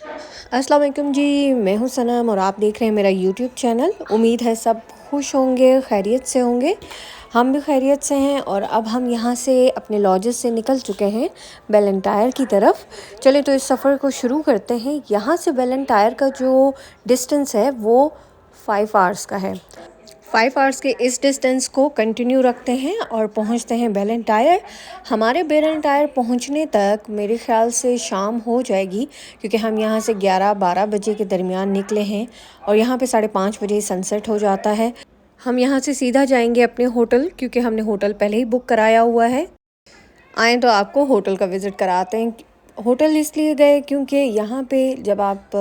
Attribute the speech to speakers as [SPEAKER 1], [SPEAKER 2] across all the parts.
[SPEAKER 1] अस्सलाम वालेकुम जी। मैं हूँ सनम और आप देख रहे हैं मेरा यूट्यूब चैनल। उम्मीद है सब खुश होंगे, खैरियत से होंगे। हम भी खैरियत से हैं और अब हम यहाँ से अपने लॉजेस से निकल चुके हैं बेलेंटायर की तरफ। चलिए तो इस सफ़र को शुरू करते हैं। यहाँ से बेलेंटायर का जो डिस्टेंस है वो 5 आवर्स का है। 5 आवर्स के इस डिस्टेंस को कंटिन्यू रखते हैं और पहुंचते हैं बेलेंटायर। हमारे बेलेंटायर पहुंचने तक मेरे ख़्याल से शाम हो जाएगी, क्योंकि हम यहाँ से 11-12 बजे के दरमियान निकले हैं और यहाँ पे 5:30 बजे सनसेट हो जाता है। हम यहाँ से सीधा जाएंगे अपने होटल, क्योंकि हमने होटल पहले ही बुक कराया हुआ है। आएँ तो आपको होटल का विज़िट कराते हैं। होटल इसलिए गए क्योंकि यहाँ पे जब आप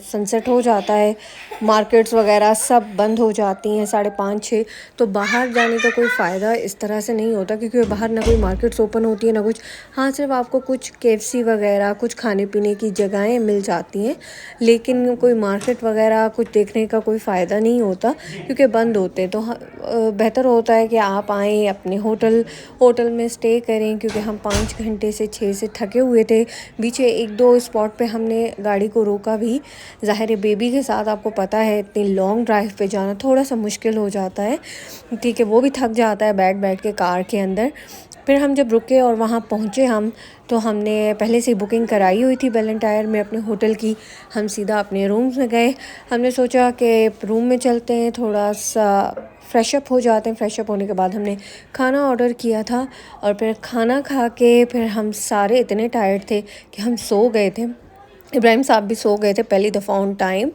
[SPEAKER 1] सनसेट हो जाता है, मार्केट्स वगैरह सब बंद हो जाती हैं 5:30-6, तो बाहर जाने का कोई फ़ायदा इस तरह से नहीं होता, क्योंकि बाहर ना कोई मार्केट्स ओपन होती है ना कुछ। हाँ, सिर्फ आपको कुछ केएफसी वगैरह कुछ खाने पीने की जगहें मिल जाती हैं, लेकिन कोई मार्केट वगैरह कुछ देखने का कोई फ़ायदा नहीं होता, क्योंकि बंद होते हैं। तो बेहतर होता है कि आप आएँ अपने होटल में स्टे करें, क्योंकि हम 5 घंटे से 6 से थके हुए थे। बीच में 1-2 स्पॉट पे हमने गाड़ी को रोका भी। ज़ाहिर है बेबी के साथ आपको पता है इतनी लॉन्ग ड्राइव पे जाना थोड़ा सा मुश्किल हो जाता है, ठीक है। वो भी थक जाता है बैठ बैठ के कार के अंदर। फिर हम जब रुके और वहाँ पहुँचे तो हमने पहले से बुकिंग कराई हुई थी बेलेंटायर में अपने होटल की। हम सीधा अपने रूम्स में गए। हमने सोचा कि रूम में चलते हैं, थोड़ा सा फ्रेशअप हो जाते हैं। फ्रेशअप होने के बाद हमने खाना ऑर्डर किया था और फिर खाना खा के फिर हम सारे इतने टायर्ड थे कि हम सो गए थे। इब्राहिम साहब भी सो गए थे पहली दफ़ा ऑन टाइम।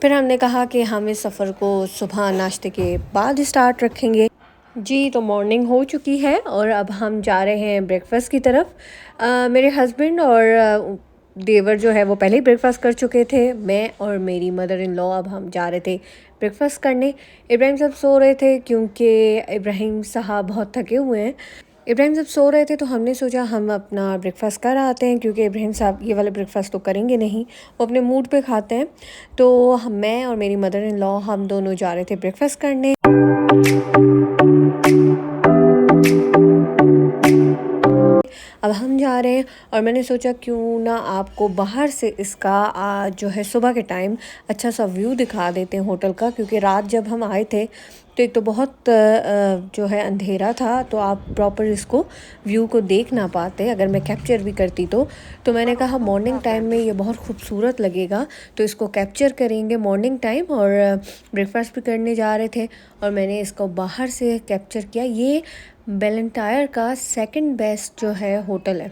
[SPEAKER 1] फिर हमने कहा कि हम इस सफ़र को सुबह नाश्ते के बाद स्टार्ट रखेंगे। जी, तो मॉर्निंग हो चुकी है और अब हम जा रहे हैं ब्रेकफास्ट की तरफ। मेरे हस्बैंड और देवर जो है वो पहले ही ब्रेकफास्ट कर चुके थे। मैं और मेरी मदर इन लॉ अब हम जा रहे थे ब्रेकफास्ट करने। इब्राहिम साहब सो रहे थे क्योंकि इब्राहिम साहब बहुत थके हुए हैं। इब्राहिम साहब सो रहे थे तो हमने सोचा हम अपना ब्रेकफास्ट कर आते हैं, क्योंकि इब्राहिम साहब ये वाले ब्रेकफास्ट तो करेंगे नहीं, वो अपने मूड पे खाते हैं। तो मैं और मेरी मदर इन लॉ हम दोनों जा रहे थे ब्रेकफास्ट करने। अब हम जा रहे हैं और मैंने सोचा क्यों ना आपको बाहर से इसका जो है सुबह के टाइम अच्छा सा व्यू दिखा देते हैं होटल का, क्योंकि रात जब हम आए थे तो एक तो बहुत जो है अंधेरा था, तो आप प्रॉपर इसको व्यू को देख ना पाते अगर मैं कैप्चर भी करती तो मैंने कहा मॉर्निंग टाइम में ये बहुत खूबसूरत लगेगा, तो इसको कैप्चर करेंगे मॉर्निंग टाइम। और ब्रेकफास्ट भी करने जा रहे थे और मैंने इसको बाहर से कैप्चर किया। ये बेलेंटायर का सेकंड बेस्ट जो है होटल है।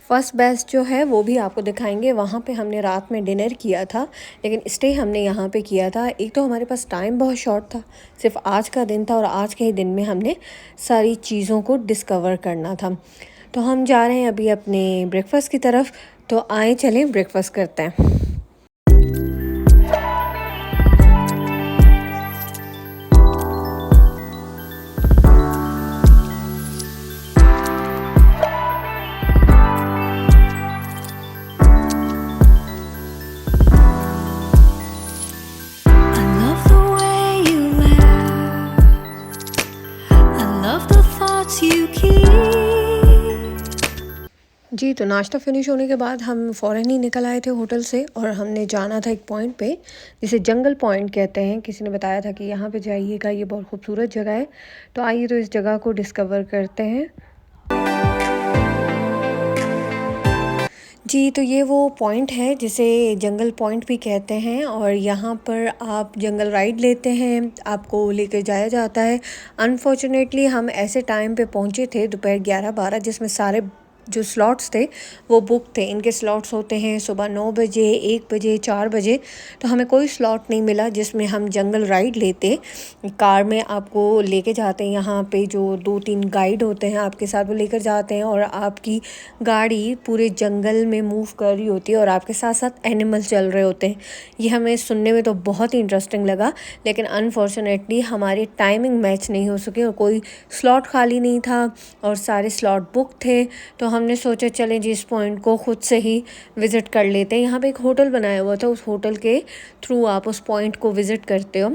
[SPEAKER 1] फर्स्ट बेस्ट जो है वो भी आपको दिखाएंगे। वहाँ पे हमने रात में डिनर किया था, लेकिन स्टे हमने यहाँ पे किया था। एक तो हमारे पास टाइम बहुत शॉर्ट था, सिर्फ आज का दिन था और आज के ही दिन में हमने सारी चीज़ों को डिस्कवर करना था। तो हम जा रहे हैं अभी अपने ब्रेकफास्ट की तरफ, तो आए चलें ब्रेकफास्ट करते हैं।
[SPEAKER 2] I love the way you laugh. I love the thoughts you keep.
[SPEAKER 1] जी, तो नाश्ता फिनिश होने के बाद हम फ़ौरन ही निकल आए थे होटल से और हमने जाना था एक पॉइंट पे, जिसे जंगल पॉइंट कहते हैं। किसी ने बताया था कि यहाँ पे जाइएगा, ये बहुत खूबसूरत जगह है। तो आइए तो इस जगह को डिस्कवर करते हैं। जी, तो ये वो पॉइंट है जिसे जंगल पॉइंट भी कहते हैं और यहाँ पर आप जंगल राइड लेते हैं, आपको लेकर जाया जाता है। अनफॉर्चुनेटली हम ऐसे टाइम पे पहुँचे थे दोपहर 11-12, जिसमें सारे जो स्लॉट्स थे वो बुक थे। इनके स्लॉट्स होते हैं सुबह 9 बजे, 1 बजे, 4 बजे। तो हमें कोई स्लॉट नहीं मिला जिसमें हम जंगल राइड लेते। कार में आपको लेके जाते हैं, यहाँ पे जो 2-3 गाइड होते हैं आपके साथ, वो लेकर जाते हैं और आपकी गाड़ी पूरे जंगल में मूव कर रही होती है और आपके साथ साथ एनिमल चल रहे होते हैं। ये हमें सुनने में तो बहुत ही इंटरेस्टिंग लगा, लेकिन अनफॉर्चुनेटली हमारी टाइमिंग मैच नहीं हो सकी और कोई स्लॉट खाली नहीं था और सारे स्लॉट बुक थे। तो हमने सोचा चलें जी इस पॉइंट को ख़ुद से ही विज़िट कर लेते हैं। यहाँ पे एक होटल बनाया हुआ था, उस होटल के थ्रू आप उस पॉइंट को विज़िट करते हो।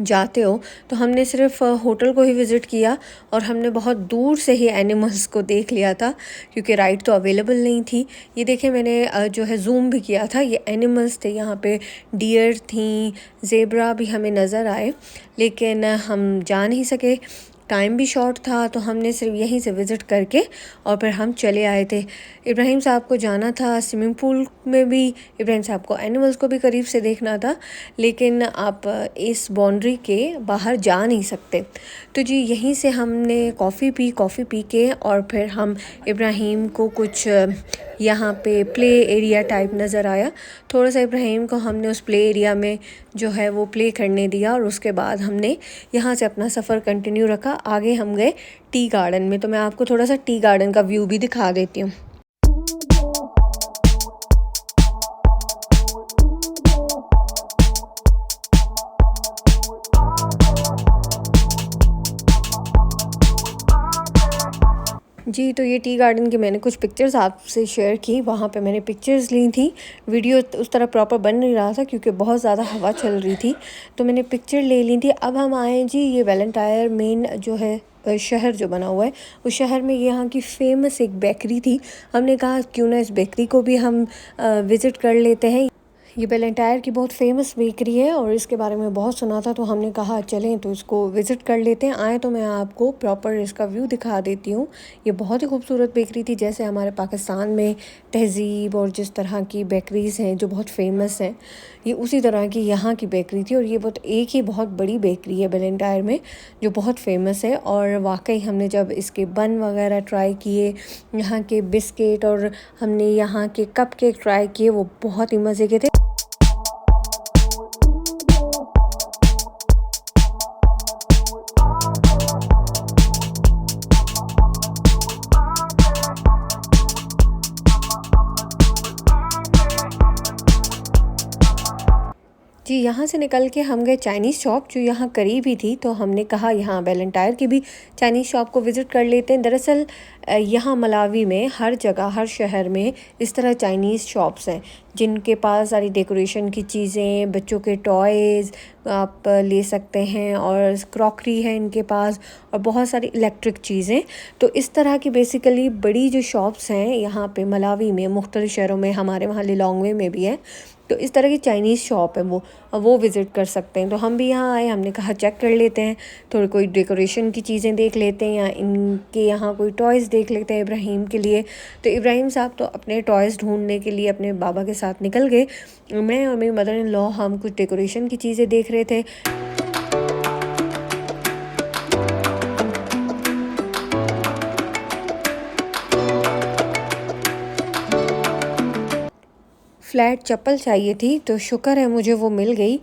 [SPEAKER 1] जाते हो तो हमने सिर्फ होटल को ही विज़िट किया और हमने बहुत दूर से ही एनिमल्स को देख लिया था, क्योंकि राइड तो अवेलेबल नहीं थी। ये देखिए मैंने जो है ज़ूम भी किया था, ये एनिमल्स थे यहाँ पे। डियर थी, ज़ेब्रा भी हमें नज़र आए, लेकिन हम जा नहीं सके, टाइम भी शॉर्ट था, तो हमने सिर्फ यहीं से विज़िट करके और फिर हम चले आए थे। इब्राहिम साहब को जाना था स्विमिंग पूल में भी, इब्राहिम साहब को एनिमल्स को भी करीब से देखना था, लेकिन आप इस बाउंड्री के बाहर जा नहीं सकते। तो जी यहीं से हमने कॉफ़ी पी के और फिर हम इब्राहिम को कुछ यहाँ पे प्ले एरिया टाइप नज़र आया, थोड़ा सा इब्राहिम को हमने उस प्ले एरिया में जो है वो प्ले करने दिया और उसके बाद हमने यहाँ से अपना सफ़र कंटिन्यू रखा। आगे हम गए टी गार्डन में, तो मैं आपको थोड़ा सा टी गार्डन का व्यू भी दिखा देती हूँ। जी, तो ये टी गार्डन की मैंने कुछ पिक्चर्स आपसे शेयर की, वहाँ पे मैंने पिक्चर्स ली थी। वीडियो उस तरह प्रॉपर बन नहीं रहा था क्योंकि बहुत ज़्यादा हवा चल रही थी, तो मैंने पिक्चर ले ली थी। अब हम आए जी ये वेलेंटायर मेन जो है शहर जो बना हुआ है, उस शहर में यहाँ की फ़ेमस एक बेकरी थी। हमने कहा क्यों ना इस बेकरी को भी हम विज़िट कर लेते हैं। ये बेलेंटायर की बहुत फेमस बेकरी है और इसके बारे में बहुत सुना था, तो हमने कहा चलें तो इसको विज़िट कर लेते हैं। आए तो मैं आपको प्रॉपर इसका व्यू दिखा देती हूँ। ये बहुत ही खूबसूरत बेकरी थी, जैसे हमारे पाकिस्तान में तहज़ीब और जिस तरह की बेकरीज़ हैं जो बहुत फेमस हैं, ये उसी तरह की यहाँ की बेकरी थी। और ये एक ही बहुत बड़ी बेकरी है बेलेंटायर में जो बहुत फेमस है। और वाकई हमने जब इसके बन वगैरह ट्राई किए, यहाँ के बिस्किट और हमने यहाँ के कप केक ट्राई किए, वो बहुत ही मज़े के थे। जी, यहाँ से निकल के हम गए चाइनीज़ शॉप जो यहाँ करीब ही थी, तो हमने कहा यहाँ वेलेंटायर की भी चाइनीज़ शॉप को विज़िट कर लेते हैं। दरअसल यहाँ मलावी में हर जगह, हर शहर में इस तरह चाइनीज़ शॉप्स हैं जिनके पास सारी डेकोरेशन की चीज़ें, बच्चों के टॉयज़ आप ले सकते हैं, और क्रॉकरी है इनके पास और बहुत सारी इलेक्ट्रिक चीज़ें। तो इस तरह की बेसिकली बड़ी जो शॉप्स हैं यहाँ पे मलावी में, मुख्तलिफ़ शहरों में, हमारे वहाँ लिलोंगवे में भी है, तो इस तरह की चाइनीज़ शॉप है वो विज़िट कर सकते हैं। तो हम भी यहाँ आए, हमने कहा चेक कर लेते हैं, थोड़ी कोई डेकोरेशन की चीज़ें देख लेते हैं या इनके यहाँ कोई टॉयज़ देख लेते हैं इब्राहिम के लिए। तो इब्राहिम साहब तो अपने टॉयज़ ढूंढने के लिए अपने बाबा के साथ निकल गए। मैं और मेरी मदर इन लॉ हम कुछ डेकोरेशन की चीज़ें देख रहे थे। फ्लैट चप्पल चाहिए थी, तो शुक्र है मुझे वो मिल गई,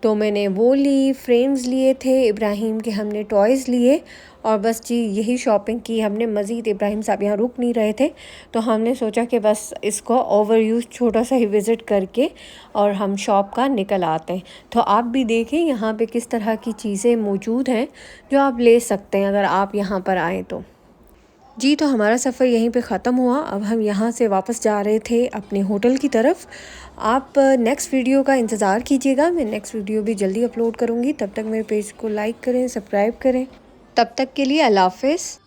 [SPEAKER 1] तो मैंने वो ली। फ्रेम्स लिए थे इब्राहिम के, हमने टॉयज़ लिए और बस जी यही शॉपिंग की हमने। मज़ीद इब्राहिम साहब यहाँ रुक नहीं रहे थे, तो हमने सोचा कि बस इसको ओवरव्यू छोटा सा ही विज़िट करके और हम शॉप का निकल आते हैं। तो आप भी देखें यहाँ पे किस तरह की चीज़ें मौजूद हैं जो आप ले सकते हैं अगर आप यहाँ पर आएँ तो। जी, तो हमारा सफ़र यहीं पे ख़त्म हुआ। अब हम यहाँ से वापस जा रहे थे अपने होटल की तरफ। आप नेक्स्ट वीडियो का इंतज़ार कीजिएगा, मैं नेक्स्ट वीडियो भी जल्दी अपलोड करूँगी। तब तक मेरे पेज को लाइक करें, सब्सक्राइब करें। तब तक के लिए अल्लाह हाफ़िज़।